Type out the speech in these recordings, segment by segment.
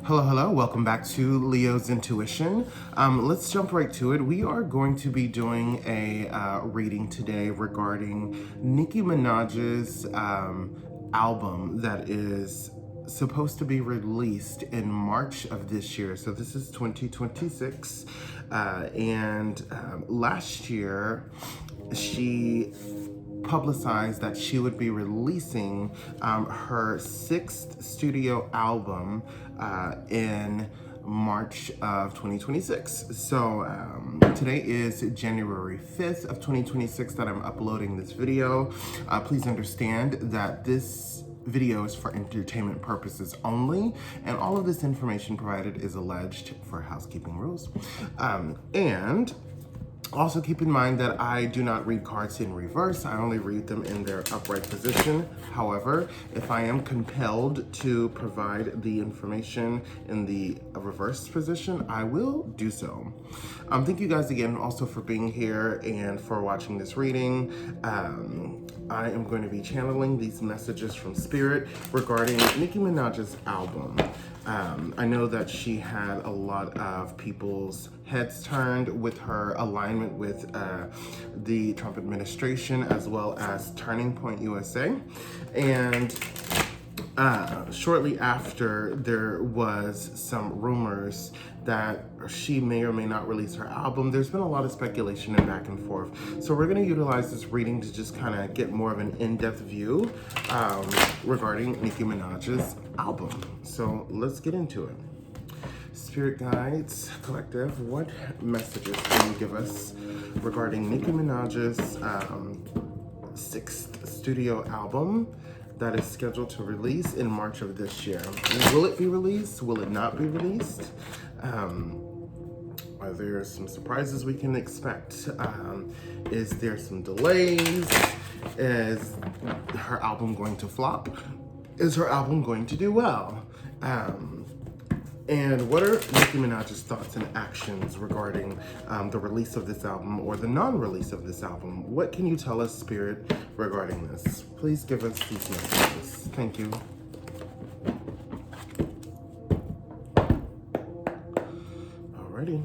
Hello, welcome back to Leo's Intuition. Let's jump right to it. We are going to be doing a reading today regarding Nicki Minaj's album that is supposed to be released in March of this year. So this is 2026. Last year, she publicized that she would be releasing her sixth studio album in March of 2026. So today is January 5th of 2026 that I'm uploading this video. Please understand that this video is for entertainment purposes only, and all of this information provided is alleged for housekeeping rules. And also keep in mind that I do not read cards in reverse. I only read them in their upright position. However, if I am compelled to provide the information in the reverse position, I will do so. Thank you guys again also for being here and for watching this reading. I am going to be channeling these messages from Spirit regarding Nicki Minaj's album. I know that she had a lot of people's heads turned with her alignment with the Trump Administration as well as Turning Point USA. And shortly after, there was some rumors that she may or may not release her album. There's been a lot of speculation and back and forth. So we're gonna utilize this reading to just kind of get more of an in-depth view regarding Nicki Minaj's album. So let's get into it. Spirit guides, collective, what messages can you give us regarding Nicki Minaj's sixth studio album that is scheduled to release in March of this year? Will it be released? Will it not be released? Are there some surprises we can expect? Is there some delays? Is her album going to flop? Is her album going to do well? And what are Nicki Minaj's thoughts and actions regarding the release of this album or the non-release of this album? What can you tell us, Spirit, regarding this? Please give us these messages. Thank you. Alrighty.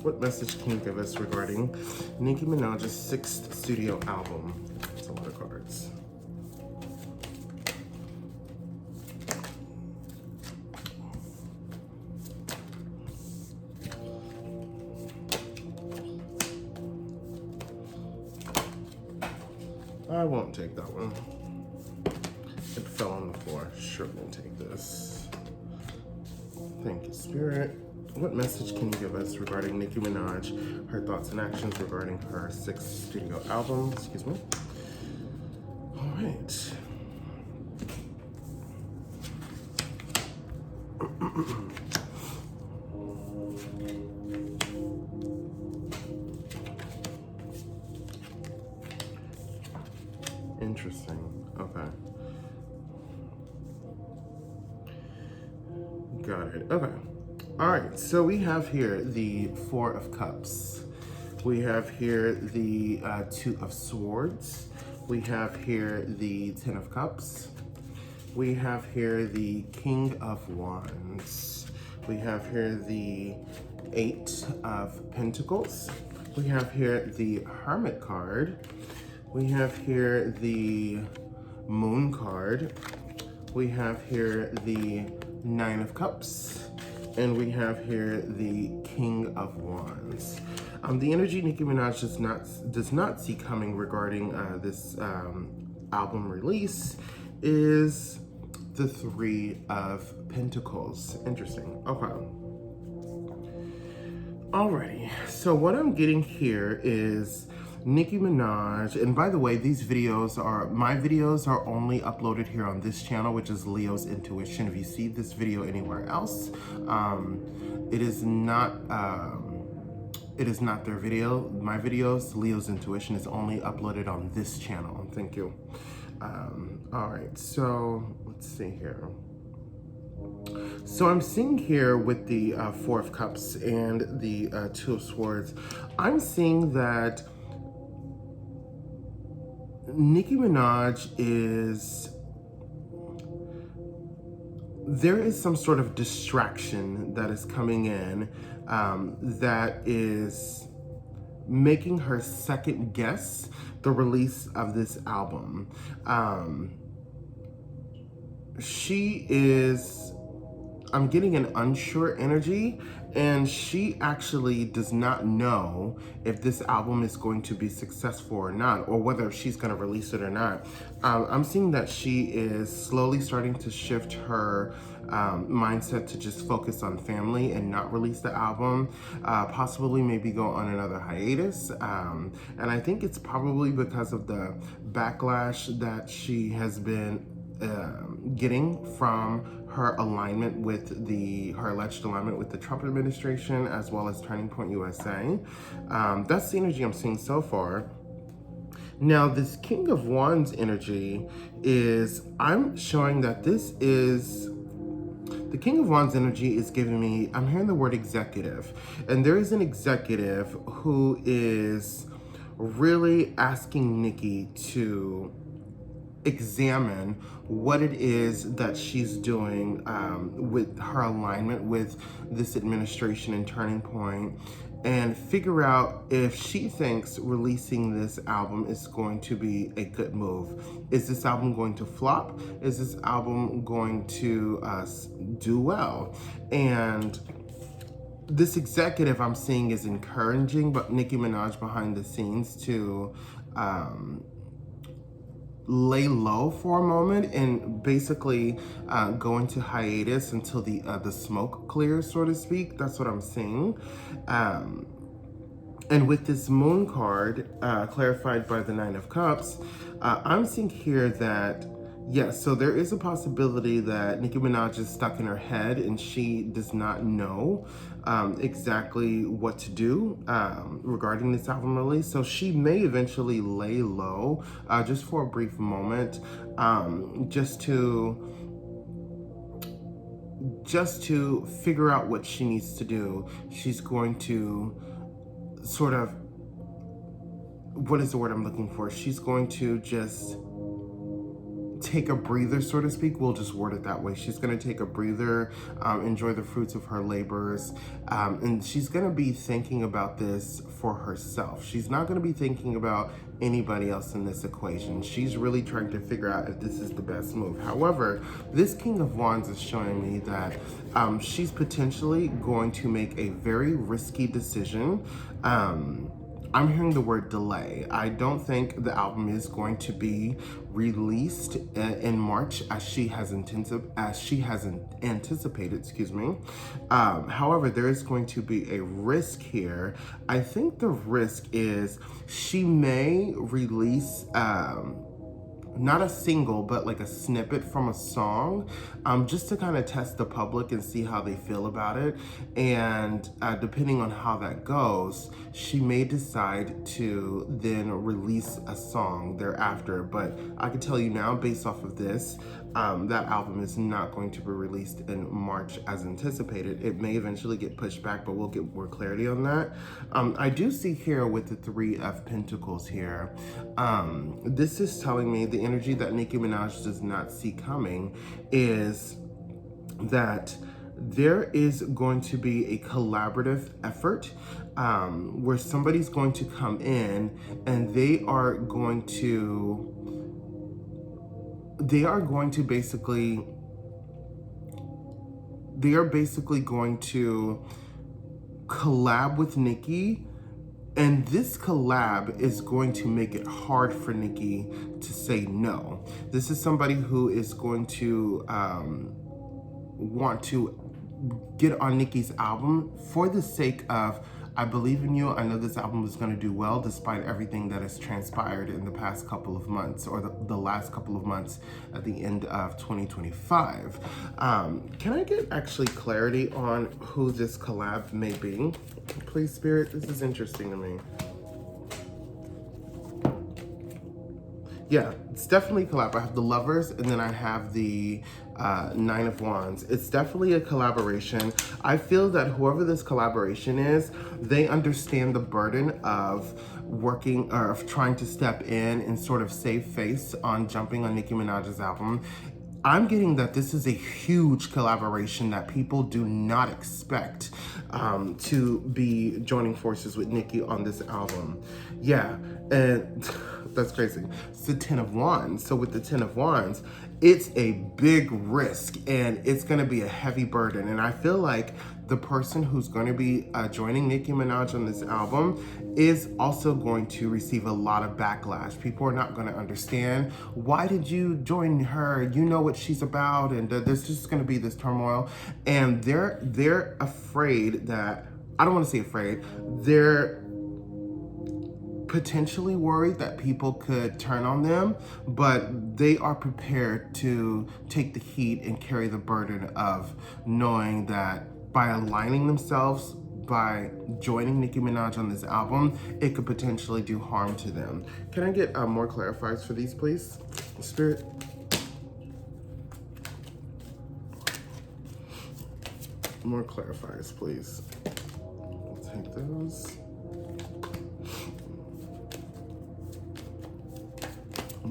What message can you give us regarding Nicki Minaj's sixth studio album? That's a lot of cards. I won't take that one. It fell on the floor. Sure, we'll take this. Thank you, Spirit. What message can you give us regarding Nicki Minaj, her thoughts and actions regarding her sixth studio album? Excuse me. All right. Interesting. Okay. Got it. Okay. All right. So we have here the Four of Cups. We have here the Two of Swords. We have here the Ten of Cups. We have here the King of Wands. We have here the Eight of Pentacles. We have here the Hermit card. We have here the Moon card. We have here the Nine of Cups. And we have here the King of Wands. The energy Nicki Minaj does not see coming regarding this album release is the Three of Pentacles. Interesting. Okay. Alrighty. So what I'm getting here is Nicki Minaj, and by the way, my videos are only uploaded here on this channel, which is Leo's Intuition. If you see this video anywhere else, it is not their video. My videos, Leo's Intuition, is only uploaded on this channel. Thank you. All right, so let's see here. So I'm seeing here with the Four of Cups and the Two of Swords, I'm seeing that Nicki Minaj is there is some sort of distraction that is coming in that is making her second guess the release of this album. She is, I'm getting an unsure energy, and she actually does not know if this album is going to be successful or not, or whether she's going to release it or not. I'm seeing that she is slowly starting to shift her mindset to just focus on family and not release the album, possibly maybe go on another hiatus. And I think it's probably because of the backlash that she has been getting from her alignment with her alleged alignment with the Trump administration, as well as Turning Point USA. That's the energy I'm seeing so far. Now, this King of Wands energy is, I'm showing that the King of Wands energy is giving me, I'm hearing the word executive. And there is an executive who is really asking Nicki to examine what it is that she's doing with her alignment with this administration and Turning Point, and figure out if she thinks releasing this album is going to be a good move. Is this album going to flop? Is this album going to do well? And this executive I'm seeing is encouraging, but Nicki Minaj behind the scenes to lay low for a moment and basically go into hiatus until the smoke clears, so to speak. That's what I'm seeing. And with this Moon card, clarified by the Nine of Cups, I'm seeing here that, yes, so there is a possibility that Nicki Minaj is stuck in her head and she does not know exactly what to do regarding this album release. So she may eventually lay low just for a brief moment, just to figure out what she needs to do. She's going to sort of, what is the word I'm looking for? She's going to just take a breather, so to speak. We'll just word it that way. She's going to take a breather, enjoy the fruits of her labors, and she's going to be thinking about this for herself. She's not going to be thinking about anybody else in this equation. She's really trying to figure out if this is the best move. However, this King of Wands is showing me that she's potentially going to make a very risky decision. I'm hearing the word delay. I don't think the album is going to be released in March as she has anticipated, excuse me. However, there is going to be a risk here. I think the risk is she may release not a single, but like a snippet from a song, just to kind of test the public and see how they feel about it. And depending on how that goes, she may decide to then release a song thereafter. But I can tell you now, based off of this, that album is not going to be released in March as anticipated. It may eventually get pushed back, but we'll get more clarity on that. I do see here with the Three of Pentacles here, this is telling me the energy that Nicki Minaj does not see coming is that there is going to be a collaborative effort where somebody's going to come in and they are going to basically going to collab with Nicki. And this collab is going to make it hard for Nicki to say no. This is somebody who is going to want to get on Nicki's album for the sake of, I believe in you. I know this album is going to do well despite everything that has transpired in the past couple of months, or the last couple of months at the end of 2025. Can I get actually clarity on who this collab may be? Please, Spirit, this is interesting to me. Yeah, it's definitely a collab. I have the Lovers, and then I have the Nine of Wands. It's definitely a collaboration. I feel that whoever this collaboration is, they understand the burden of working, or of trying to step in and sort of save face on jumping on Nicki Minaj's album. I'm getting that this is a huge collaboration that people do not expect to be joining forces with Nicki on this album. Yeah, and that's crazy. It's the Ten of Wands. So with the Ten of Wands, it's a big risk and it's going to be a heavy burden. And I feel like the person who's going to be joining Nicki Minaj on this album is also going to receive a lot of backlash. People are not going to understand, why did you join her? You know what she's about, and there's just going to be this turmoil. And they're afraid that, I don't want to say afraid, they're potentially worried that people could turn on them, but they are prepared to take the heat and carry the burden of knowing that by aligning themselves, by joining Nicki Minaj on this album, it could potentially do harm to them. Can I get more clarifiers for these, please? Spirit? More clarifiers, please. We'll take those.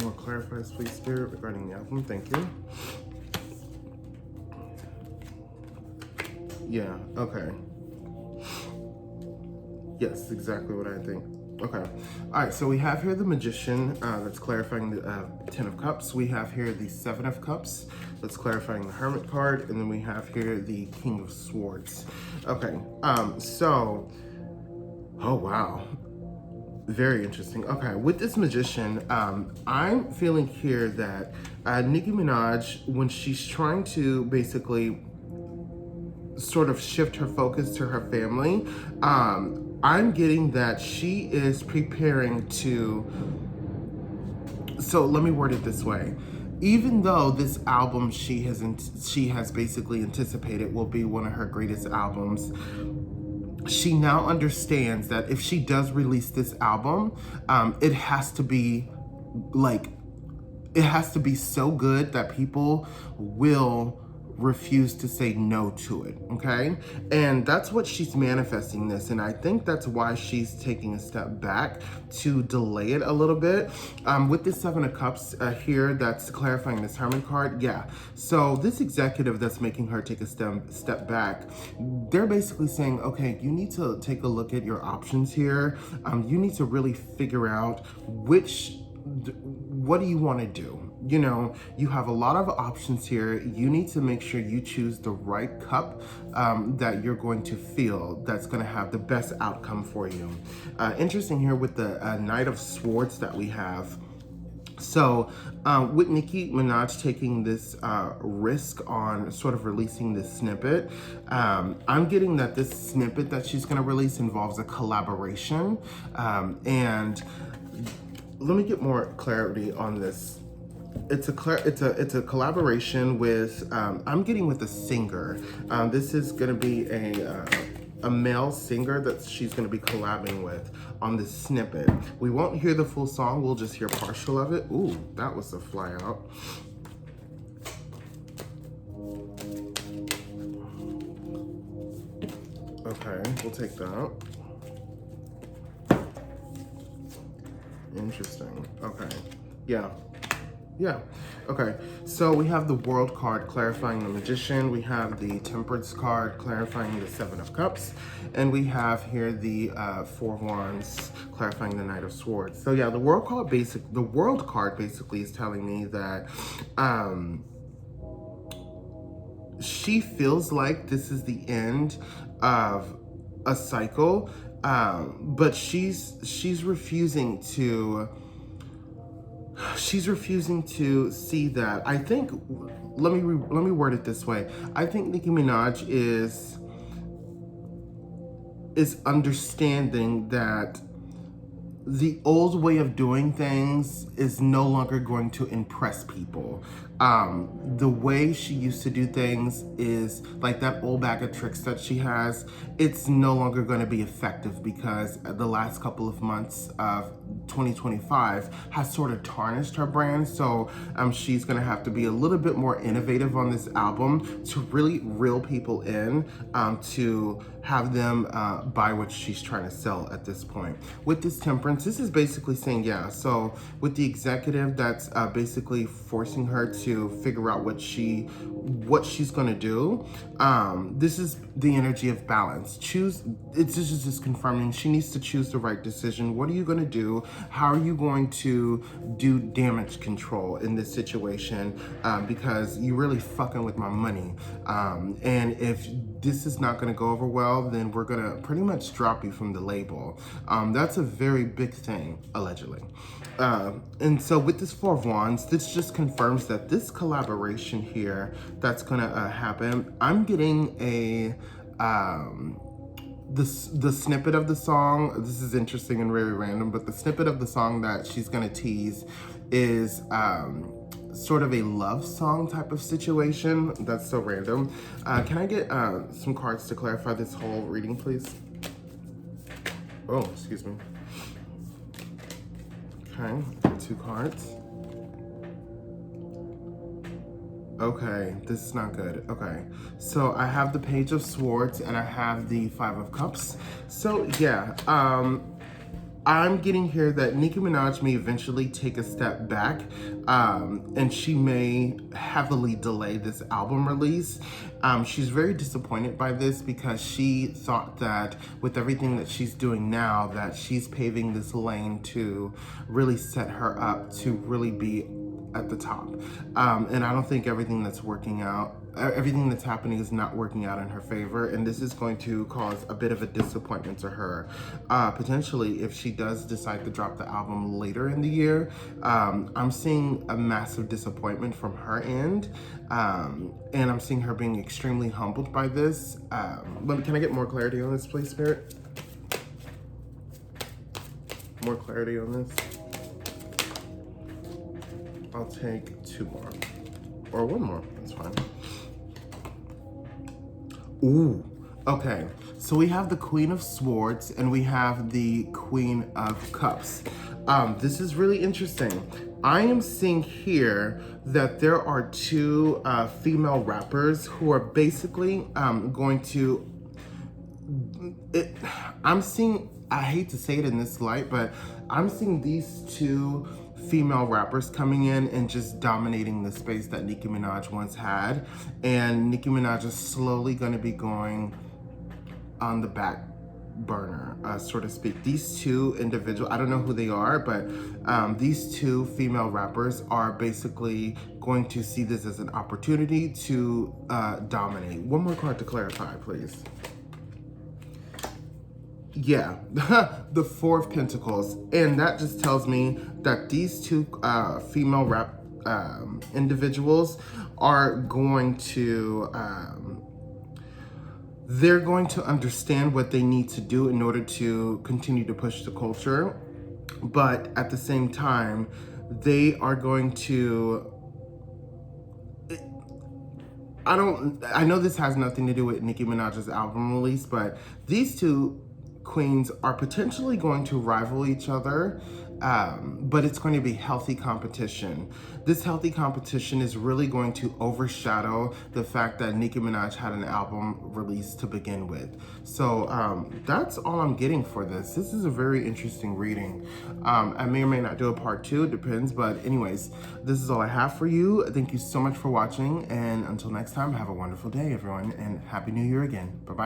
More clarifiers, please, Spirit, regarding the album. Thank you. Yeah, okay. Yes, exactly what I think. Okay. All right, so we have here the Magician, that's clarifying the Ten of Cups. We have here the Seven of Cups, that's clarifying the Hermit card. And then we have here the King of Swords. Okay, so, oh, wow. Very interesting. Okay, with this Magician, I'm feeling here that Nicki Minaj, when she's trying to basically sort of shift her focus to her family, I'm getting that she is preparing to, so let me word it this way. Even though this album she has basically anticipated will be one of her greatest albums, she now understands that if she does release this album, it has to be so good that people will refuse to say no to it, okay? And that's what she's manifesting this, and I think that's why she's taking a step back to delay it a little bit. With this Seven of Cups here, that's clarifying this Hermit card, yeah. So this executive that's making her take a step back, they're basically saying, okay, you need to take a look at your options here. You need to really figure out what do you want to do? You know, you have a lot of options here. You need to make sure you choose the right cup that you're going to feel that's going to have the best outcome for you. Interesting here with the Knight of Swords that we have. So with Nicki Minaj taking this risk on sort of releasing this snippet, I'm getting that this snippet that she's going to release involves a collaboration. And let me get more clarity on this. It's a collaboration with, I'm getting with a singer. This is going to be a male singer that she's going to be collabing with on this snippet. We won't hear the full song, we'll just hear partial of it. Ooh, that was a fly out. Okay, we'll take that. Interesting. Okay. Yeah. Yeah. Okay. So we have the World card clarifying the Magician. We have the Temperance card clarifying the Seven of Cups. And we have here the Four of Wands clarifying the Knight of Swords. So yeah, the World card basically is telling me that she feels like this is the end of a cycle. But she's refusing to see that. I think, let me word it this way. I think Nicki Minaj is understanding that the old way of doing things is no longer going to impress people. The way she used to do things is like that old bag of tricks that she has. It's no longer going to be effective because the last couple of months of 2025 has sort of tarnished her brand. So she's going to have to be a little bit more innovative on this album to really reel people in, to have them buy what she's trying to sell at this point. With this Temperance, this is basically saying, yeah, so with the executive that's basically forcing her to figure out what she's gonna do. This is the energy of balance. This is just confirming she needs to choose the right decision. What are you gonna do? How are you going to do damage control in this situation? Because you're really fucking with my money. And if this is not gonna go over well, then we're gonna pretty much drop you from the label. That's a very big thing, allegedly. And so with this Four of Wands, this just confirms that this collaboration here that's gonna happen, I'm getting the snippet of the song. This is interesting and very random, but the snippet of the song that she's gonna tease is sort of a love song type of situation. That's so random. Can I get some cards to clarify this whole reading, please? Oh, excuse me. Okay, 2 cards. Okay, this is not good. Okay, so I have the Page of Swords and I have the 5 of Cups. So yeah, I'm getting here that Nicki Minaj may eventually take a step back, and she may heavily delay this album release. She's very disappointed by this because she thought that with everything that she's doing now, that she's paving this lane to really set her up to really be at the top. And I don't think everything that's happening is not working out in her favor, and this is going to cause a bit of a disappointment to her. Potentially, if she does decide to drop the album later in the year, I'm seeing a massive disappointment from her end, and I'm seeing her being extremely humbled by this. Can I get more clarity on this, please, Spirit? More clarity on this? I'll take 2 more. Or 1 more, that's fine. Ooh, okay. So we have the Queen of Swords and we have the Queen of Cups. This is really interesting. I am seeing here that there are 2 female rappers who are basically going to... I hate to say it in this light, but I'm seeing these 2 female rappers coming in and just dominating the space that Nicki Minaj once had. And Nicki Minaj is slowly going to be going on the back burner, so to speak. These 2 individuals, I don't know who they are, but these 2 female rappers are basically going to see this as an opportunity to dominate. 1 more card to clarify, please. Yeah, the 4 of Pentacles. And that just tells me that these 2 female rap individuals are going to, they're going to understand what they need to do in order to continue to push the culture. But at the same time, they are going to, I know this has nothing to do with Nicki Minaj's album release, but these 2 queens are potentially going to rival each other, but it's going to be healthy competition. This healthy competition is really going to overshadow the fact that Nicki Minaj had an album release to begin with. So that's all I'm getting for this. This is a very interesting reading. I may or may not do a part 2, it depends, but anyways, this is all I have for you. Thank you so much for watching, and until next time, have a wonderful day, everyone, and Happy New Year again. Bye-bye.